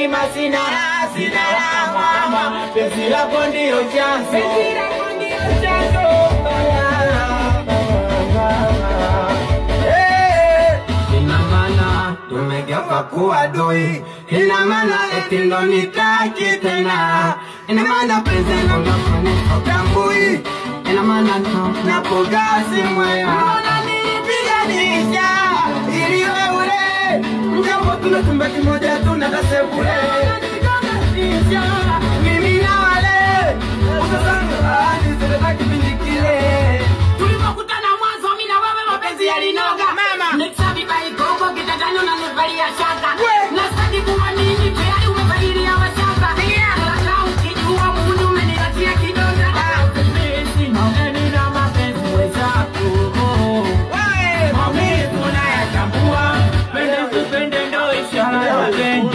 heshima sina mama, penzi lako ndio chanzo. Ina maana tumegeuka kuwa adui, ina maana eti ndo nitaki tena, ina maana penzi langu unanitambui, ina maana napogasi moyo unanipiganisha ili wewe mjambo tunatumba kimoja tunatasekule mimi na wale usasanga hadi zileta kipindi kile tulipokutana mwanzo mimi na wewe mapenzi yalinoga nikabi baikoko kitandani unanivalia shaka na sadi kuwa nini tayari umevailia washaka na ukijua Mungu umenipatia kidonda mimi naona na mapenzi wezako wewe maumivu unayatambua pende ndo ishara ya mapenzi